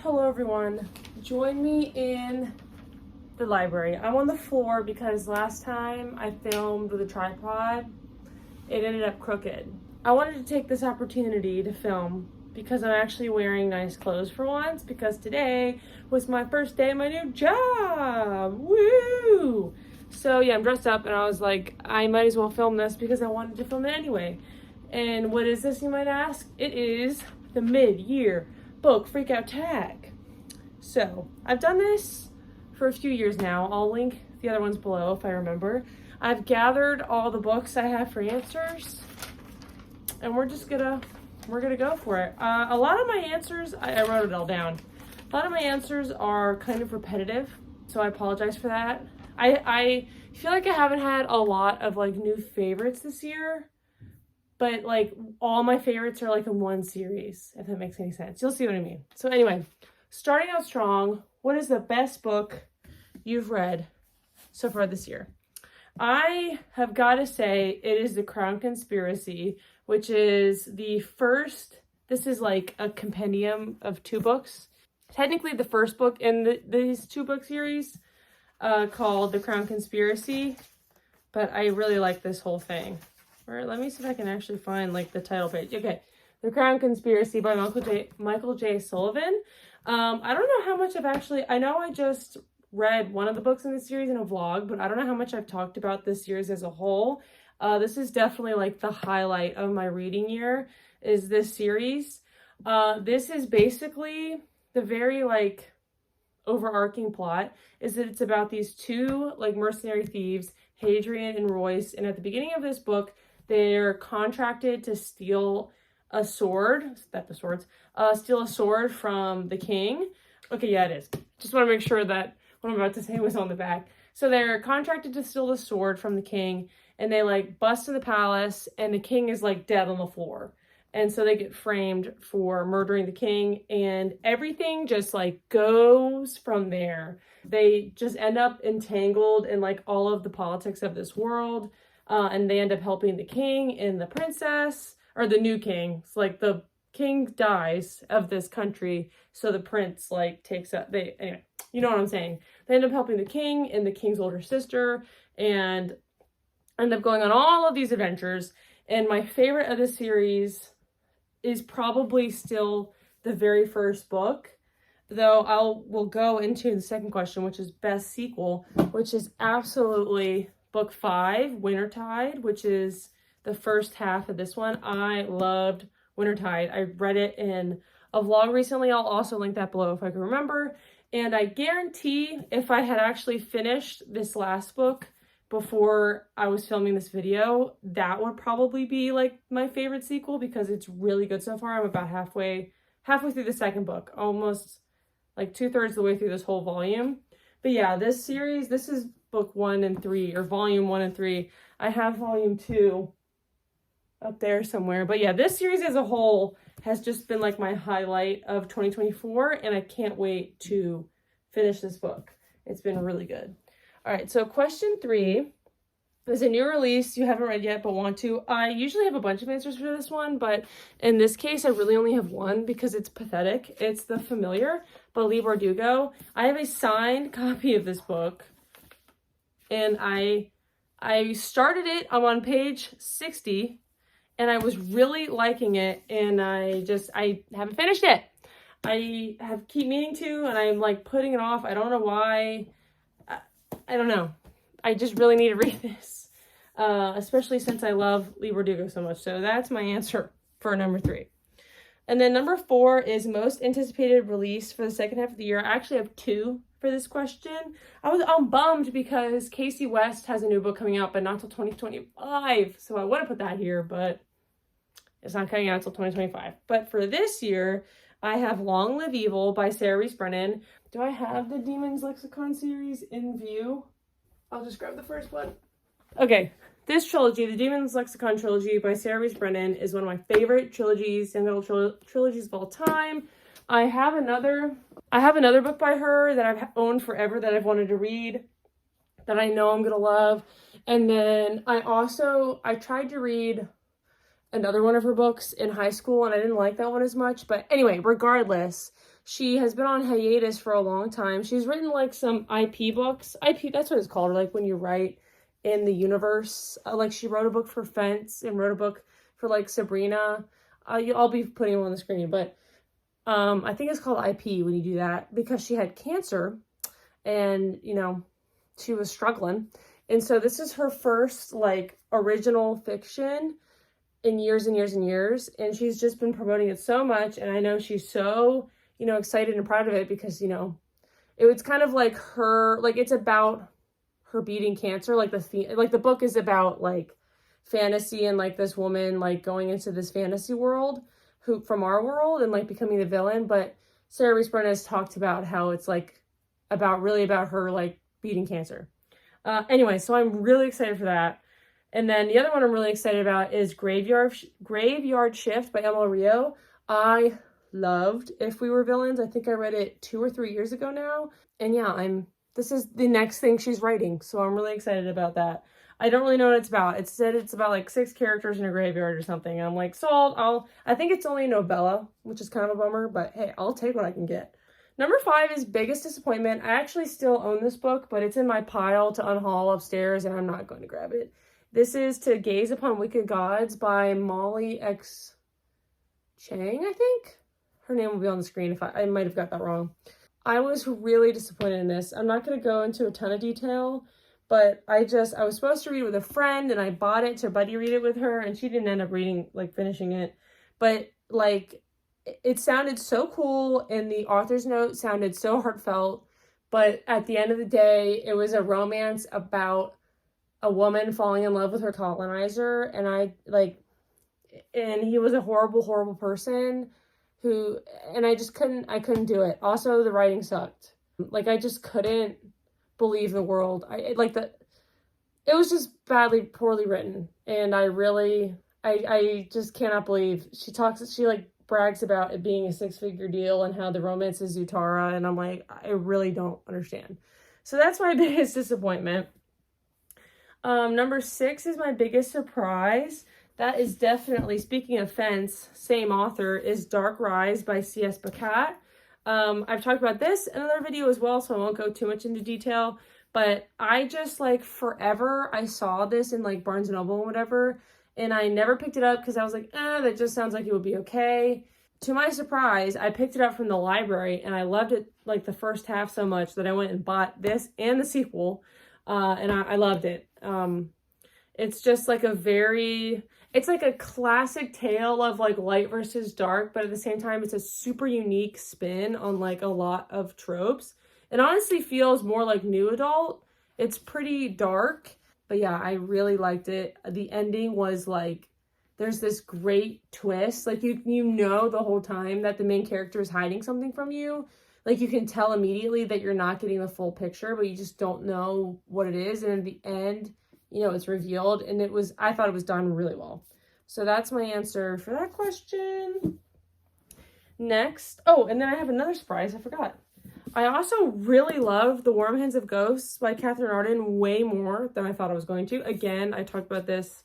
Hello everyone, join me in the library. I'm on the floor because last time I filmed with a tripod, it ended up crooked. I wanted to take this opportunity to film because I'm actually wearing nice clothes for once because today was my first day of my new job. Woo! So yeah, I'm dressed up and I was like, I might as well film this because I wanted to film it anyway. And what is this, you might ask? It is the mid-year book Freakout tag. So I've done this for a few years now. I'll link the other ones below if I remember. I've gathered all the books I have for answers and we're gonna go for it. A lot of my answers, I wrote it all down. A lot of my answers are kind of repetitive, so I apologize for that. I feel like I haven't had a lot of like new favorites this year, but like all my favorites are like in one series, if that makes any sense. You'll see what I mean. So anyway, starting out strong, what is the best book you've read so far this year? I have got to say it is The Crown Conspiracy, which is the first, this is like a compendium of 2 books. Technically the first book in these 2-book series called The Crown Conspiracy, but I really like this whole thing. All right, let me see if I can actually find like the title page. Okay, The Crown Conspiracy by Michael J. Sullivan. I don't know how much I know I just read one of the books in the series in a vlog, but I don't know how much I've talked about this series as a whole. This is definitely like the highlight of my reading year, is this series. This is basically the very like overarching plot is that it's about these 2 like mercenary thieves, Hadrian and Royce, and at the beginning of this book, they're contracted to steal a sword, steal a sword from the king. Okay, yeah, it is. Just want to make sure that what I'm about to say was on the back. So they're contracted to steal the sword from the king, and they like bust in the palace, and the king is like dead on the floor. And so they get framed for murdering the king, and everything just like goes from there. They just end up entangled in like all of the politics of this world, and they end up helping the king and the princess, or the new king. It's like the king dies of this country, so the prince like takes up, anyway, you know what I'm saying. They end up helping the king and the king's older sister, and end up going on all of these adventures. And my favorite of the series is probably still the very first book, though we'll go into the second question, which is best sequel, which is absolutely book 5, Wintertide, which is the first half of this one. I loved Wintertide. I read it in a vlog recently. I'll also link that below if I can remember. And I guarantee if I had actually finished this last book before I was filming this video, that would probably be like my favorite sequel because it's really good so far. I'm about halfway through the second book, almost like 2/3 of the way through this whole volume. But yeah, this series, this is book 1 and 3, or volume 1 and 3. I have volume 2 up there somewhere. But yeah, this series as a whole has just been like my highlight of 2024, and I can't wait to finish this book. It's been really good. All right, so question 3 is a new release you haven't read yet but want to. I usually have a bunch of answers for this one, but in this case I really only have one because it's pathetic. It's The Familiar by Leigh Bardugo. I have a signed copy of this book, and I started it. I'm on page 60, and I was really liking it, and I haven't finished it. I keep meaning to, and I'm like putting it off. I don't know why. I don't know. I just really need to read this, especially since I love Leigh Bardugo so much. So that's my answer for number 3. And then number 4 is most anticipated release for the second half of the year. I actually have 2 for this question. I'm bummed because Casey West has a new book coming out, but not till 2025. So I would have put that here, but it's not coming out till 2025. But for this year, I have Long Live Evil by Sarah Rees Brennan. Do I have the Demons Lexicon series in view? I'll just grab the first one. Okay, this trilogy, the Demons Lexicon trilogy by Sarah Rees Brennan, is one of my favorite trilogies, young adult trilogies of all time. I have another book by her that I've owned forever that I've wanted to read, that I know I'm gonna love. And then I tried to read another one of her books in high school, and I didn't like that one as much. But anyway, regardless, She has been on hiatus for a long time. She's written like some IP books. IP, that's what it's called, like when you write in the universe. Like she wrote a book for Fence and wrote a book for like Sabrina. I'll be putting them on the screen, but I think it's called IP when you do that, because she had cancer and, you know, she was struggling. And so this is her first like original fiction in years and years and years. And she's just been promoting it so much. And I know she's so, you know, excited and proud of it because, you know, it's kind of like her, like it's about her beating cancer. Like the book is about like fantasy and like this woman like going into this fantasy world from our world and like becoming the villain. But Sarah Reese Brennan has talked about how it's like really about her like beating cancer. Anyway, so I'm really excited for that. And then the other one I'm really excited about is Graveyard Shift by Emma Rio. I loved If We Were Villains. I think I read it 2 or 3 years ago now. And yeah, this is the next thing she's writing. So I'm really excited about that. I don't really know what it's about. It said it's about like 6 characters in a graveyard or something. And I'm like, sold. I think it's only a novella, which is kind of a bummer, but hey, I'll take what I can get. Number 5 is Biggest Disappointment. I actually still own this book, but it's in my pile to unhaul upstairs, and I'm not going to grab it. This is To Gaze Upon Wicked Gods by Molly X. Chang, I think? Her name will be on the screen if I might have got that wrong. I was really disappointed in this. I'm not going to go into a ton of detail, but I was supposed to read it with a friend, and I bought it to buddy read it with her, and she didn't end up finishing it. But, like, it sounded so cool, and the author's note sounded so heartfelt, but at the end of the day, it was a romance about a woman falling in love with her colonizer, and he was a horrible, horrible person and I couldn't do it. Also, the writing sucked. Like, I just couldn't believe the world. It was just poorly written, and I just cannot believe she brags about it being a 6-figure deal and how the romance is Zutara, and I'm like, I really don't understand. So that's my biggest disappointment. Number 6 is my biggest surprise. That is definitely, speaking of Fence, same author, is Dark Rise by C.S. Pacat. I've talked about this in another video as well, so I won't go too much into detail, but I just forever, I saw this in Barnes & Noble and whatever, and I never picked it up because I was like, that just sounds like it would be okay. To my surprise, I picked it up from the library, and I loved it, the first half so much that I went and bought this and the sequel, and I loved it. It's just it's like a classic tale of light versus dark, but at the same time, it's a super unique spin on a lot of tropes. It honestly feels more like new adult. It's pretty dark, but yeah, I really liked it. The ending was there's this great twist. You know the whole time that the main character is hiding something from you. You can tell immediately that you're not getting the full picture, but you just don't know what it is. And in the end, it's revealed, and I thought it was done really well. So that's my answer for that question. Next, and then I have another surprise, I forgot. I also really love The Warm Hands of Ghosts by Catherine Arden way more than I thought I was going to. Again, I talked about this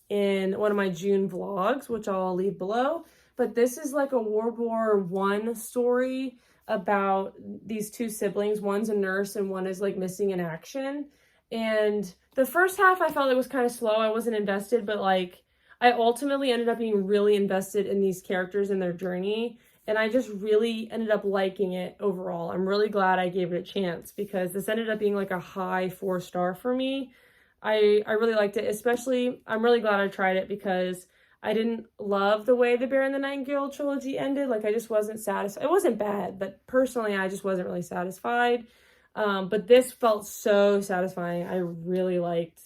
in one of my June vlogs, which I'll leave below. But this is a World War I story about these 2 siblings. One's a nurse and one is missing in action. And the first half I felt it was kind of slow. I wasn't invested, but I ultimately ended up being really invested in these characters and their journey. And I just really ended up liking it overall. I'm really glad I gave it a chance because this ended up being a high 4-star for me. I really liked it, especially I'm really glad I tried it because I didn't love the way the Bear and the Nightingale trilogy ended. I just wasn't satisfied. It wasn't bad, but personally I just wasn't really satisfied. But this felt so satisfying. I really liked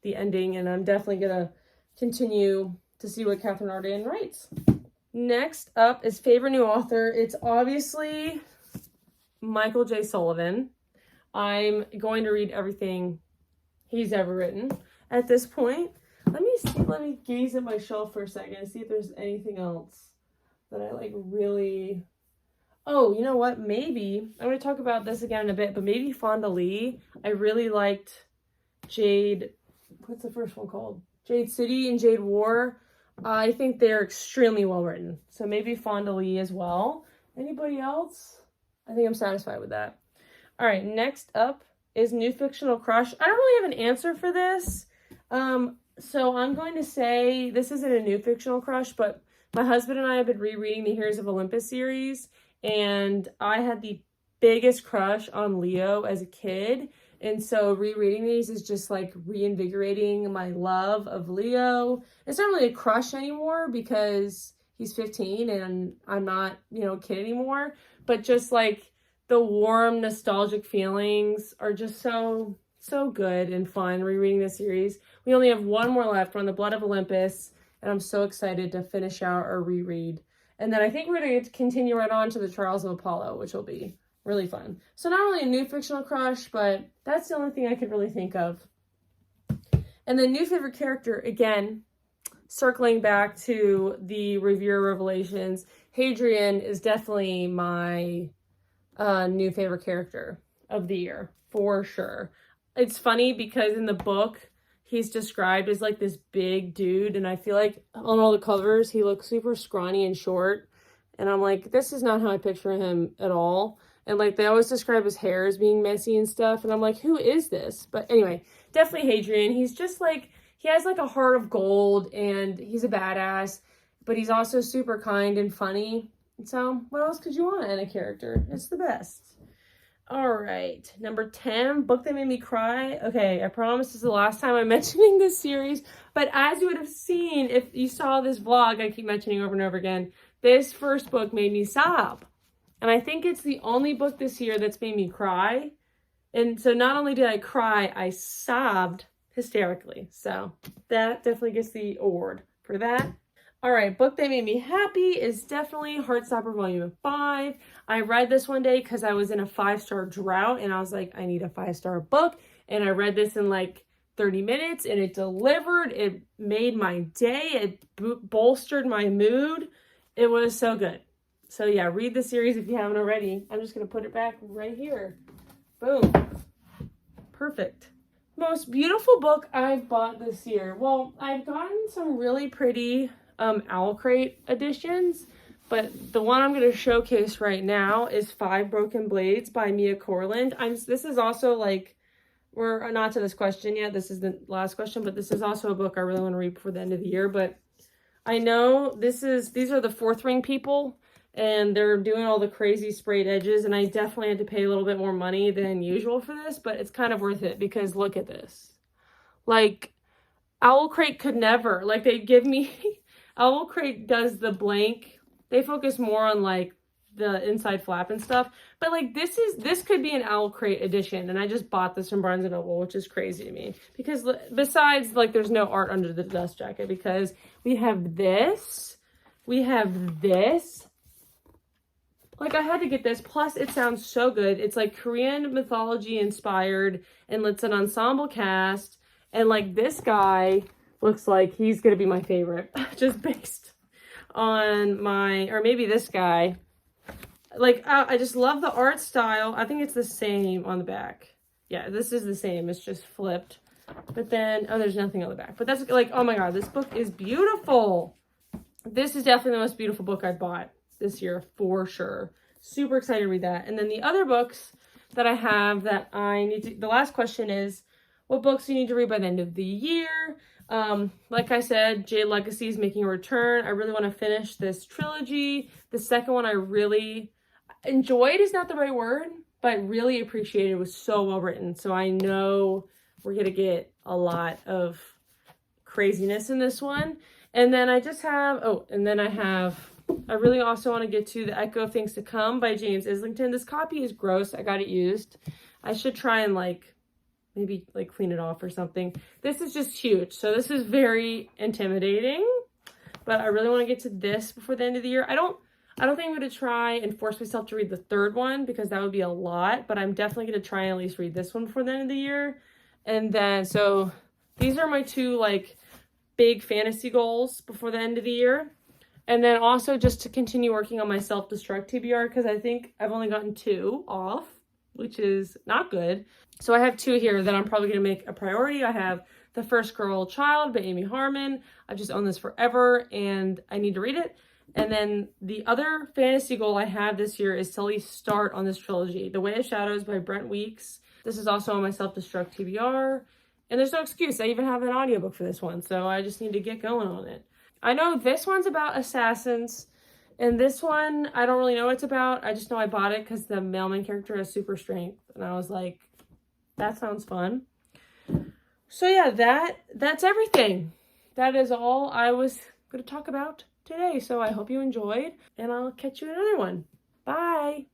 the ending, and I'm definitely gonna continue to see what Catherine Arden writes. Next up is favorite new author. It's obviously Michael J. Sullivan. I'm going to read everything he's ever written at this point. Let me gaze at my shelf for a second and see if there's anything else that I really... Oh, you know what? Maybe, I'm going to talk about this again in a bit, but maybe Fonda Lee. I really liked Jade, what's the first one called? Jade City and Jade War. I think they're extremely well written. So maybe Fonda Lee as well. Anybody else? I think I'm satisfied with that. All right, next up is new fictional crush. I don't really have an answer for this. So I'm going to say this isn't a new fictional crush, but my husband and I have been rereading the Heroes of Olympus series, and I had the biggest crush on Leo as a kid. And so rereading these is just like reinvigorating my love of Leo. It's not really a crush anymore because he's 15 and I'm not, a kid anymore. But just like the warm, nostalgic feelings are just so good and fun rereading this series. We only have one more left. We're on the Blood of Olympus, and I'm so excited to finish out our reread. And then I think we're going to continue right on to the Trials of Apollo, which will be really fun. So not really a new fictional crush, but that's the only thing I could really think of. And then new favorite character, again, circling back to the Revere Revelations, Hadrian is definitely my new favorite character of the year, for sure. It's funny because in the book, he's described as like this big dude, and I feel like on all the covers, he looks super scrawny and short. And I'm like, this is not how I picture him at all. And like, they always describe his hair as being messy and stuff. And I'm like, who is this? But anyway, definitely Hadrian. He's just like, he has like a heart of gold and he's a badass, but he's also super kind and funny. So what else could you want in a character? It's the best. All right, number 10, book that made me cry. Okay, I promise this is the last time I'm mentioning this series, but as you would have seen, if you saw this vlog I keep mentioning over and over again, this first book made me sob. And I think it's the only book this year that's made me cry. And so not only did I cry, I sobbed hysterically. So that definitely gets the award for that. All right, book that made me happy is definitely Heartstopper Volume 5. I read this one day because I was in a 5-star drought and I was like, I need a 5-star book. And I read this in like 30 minutes and it delivered. It made my day. It bolstered my mood. It was so good. So yeah, read the series if you haven't already. I'm just going to put it back right here. Boom. Perfect. Most beautiful book I've bought this year. Well, I've gotten some really pretty Owl Crate editions, but the one I'm going to showcase right now is 5 Broken Blades by Mia Corland. This is also like, we're not to this question yet. This is the last question, but this is also a book I really want to read before the end of the year. But I know these are the 4th Ring people, and they're doing all the crazy sprayed edges, and I definitely had to pay a little bit more money than usual for this, but it's kind of worth it because look at this. Like, Owl Crate could never, like, they give me, Owl Crate does the blank, they focus more on like the inside flap and stuff, but like this could be an Owl Crate edition, and I just bought this from Barnes & Noble, which is crazy to me, because besides, like, there's no art under the dust jacket, because we have this, like, I had to get this, plus it sounds so good. It's like Korean mythology inspired, and it's an ensemble cast, and like this guy looks like he's gonna be my favorite, just based on or maybe this guy. Like, I just love the art style. I think it's the same on the back. Yeah, this is the same, it's just flipped. But then, oh, there's nothing on the back. But that's like, oh my God, this book is beautiful. This is definitely the most beautiful book I bought this year, for sure. Super excited to read that. And then the other books that I have that I need to, the last question is, what books do you need to read by the end of the year? Like I said, Jade Legacy is making a return. I really want to finish this trilogy. The second one I really enjoyed is not the right word, but really appreciated. It was so well written. So I know we're going to get a lot of craziness in this one. And then I just have, I really also want to get to The Echo of Things to Come by James Islington. This copy is gross. I got it used. I should try and maybe clean it off or something. This is just huge. So this is very intimidating, but I really want to get to this before the end of the year. I don't think I'm going to try and force myself to read the third one because that would be a lot, but I'm definitely going to try and at least read this one before the end of the year. And then, so these are my 2 big fantasy goals before the end of the year. And then also just to continue working on my self-destruct TBR, because I think I've only gotten 2 off, which is not good. So I have 2 here that I'm probably going to make a priority. I have The First Girl Child by Amy Harmon. I've just owned this forever and I need to read it. And then the other fantasy goal I have this year is to at least start on this trilogy. The Way of Shadows by Brent Weeks. This is also on my self-destruct TBR. And there's no excuse. I even have an audiobook for this one. So I just need to get going on it. I know this one's about assassins. And this one, I don't really know what it's about. I just know I bought it because the mailman character has super strength. And I was like, that sounds fun. So yeah, that's everything. That is all I was going to talk about today. So I hope you enjoyed. And I'll catch you in another one. Bye.